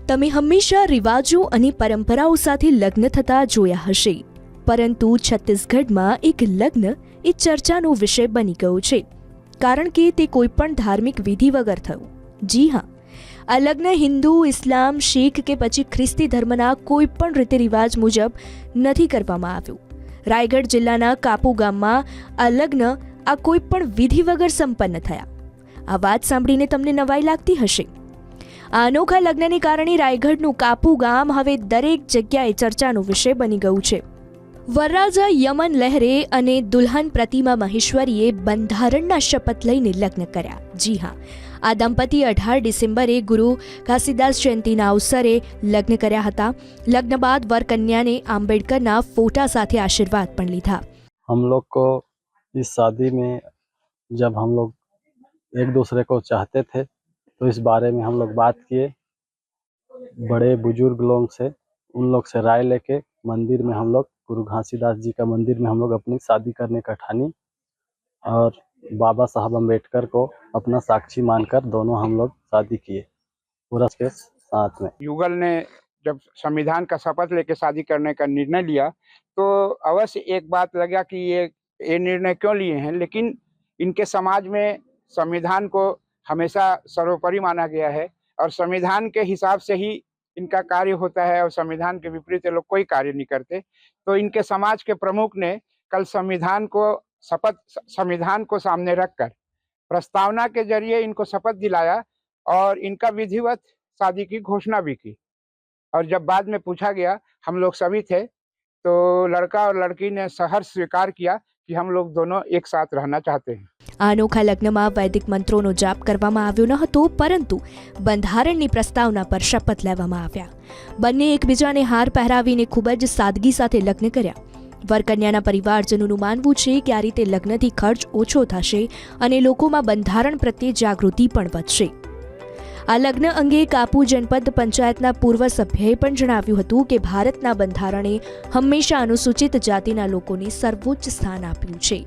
તમે હંમેશા રિવાજો અને પરંપરાઓ સાથે લગ્ન થતા જોયા હશે, પરંતુ છત્તીસગઢમાં એક લગ્ન એ ચર્ચાનો વિષય બની ગયો છે, કારણ કે તે કોઈપણ ધાર્મિક વિધિ વગર થયું. જી હા, આ લગ્ન હિન્દુ, ઇસ્લામ, શીખ કે પછી ખ્રિસ્તી ધર્મના કોઈપણ રીતિ રિવાજ મુજબ નથી કરવામાં આવ્યું. રાયગઢ જિલ્લાના કાપુ ગામમાં આ લગ્ન આ કોઈપણ વિધિ વગર સંપન્ન થયા. આ વાત સાંભળીને તમને નવાઈ લાગતી હશે. આ અનોખા લગ્નને કારણે રાયગઢનું કાપુ ગામ હવે દરેક જગ્યાએ ચર્ચાનો વિષય બની ગયું છે. વરરાજા યમન લહેરે અને દુલ્હન પ્રતિમા મહેશ્વરીએ બંધારણના શપથ લઈને લગ્ન કર્યા. જી હા, આ દંપતી 18 ડિસેમ્બરે ગુરુ ઘાસીદાસ જયંતિના અવસરે લગ્ન કર્યા હતા. લગ્ન બાદ વરકન્યાને આંબેડકરના ફોટા સાથે આશીર્વાદ પણ લીધા. हम लोग को इस शादी में जब हम लोग एक दूसरे को चाहते थे तो इस बारे में हम लोग बात किए, बड़े बुजुर्ग लोग से उन लोग से राय लेके मंदिर में हम लोग गुरु घासीदास जी का मंदिर में हम लोग अपनी शादी करने का ठानी और बाबा साहब अम्बेडकर को अपना साक्षी मानकर दोनों हम लोग शादी किए पूरा के साथ में. युगल ने जब संविधान का शपथ लेके शादी करने का निर्णय लिया तो अवश्य एक बात लगा कि ये निर्णय क्यों लिए हैं, लेकिन इनके समाज में संविधान को हमेशा सर्वोपरि माना गया है और संविधान के हिसाब से ही इनका कार्य होता है और संविधान के विपरीत ये लोग कोई कार्य नहीं करते. तो इनके समाज के प्रमुख ने कल संविधान को सामने रखकर प्रस्तावना के जरिए इनको शपथ दिलाया और इनका विधिवत शादी की घोषणा भी की. और जब बाद में पूछा गया, हम लोग सभी थे, तो लड़का और लड़की ने सहर्ष स्वीकार किया कि हम लोग दोनों एक साथ रहना चाहते हैं. આ અનોખા લગ્નમાં વૈદિક મંત્રોનો જાપ કરવામાં આવ્યો ન હતો, પરંતુ બંધારણની પ્રસ્તાવના પર શપથ લેવામાં આવ્યા. બંને એકબીજાને હાર પહેરાવીને ખૂબ જ સાદગી સાથે લગ્ન કર્યા. વરકન્યાના પરિવારજનોનું માનવું છે કે આ રીતે લગ્નથી ખર્ચ ઓછો થશે અને લોકોમાં બંધારણ પ્રત્યે જાગૃતિ પણ વધશે. આ લગ્ન અંગે કાપુ જનપદ પંચાયતના પૂર્વ સભ્યએ પણ જણાવ્યું હતું કે ભારતના બંધારણે હંમેશા અનુસૂચિત જાતિના લોકોને સર્વોચ્ચ સ્થાન આપ્યું છે.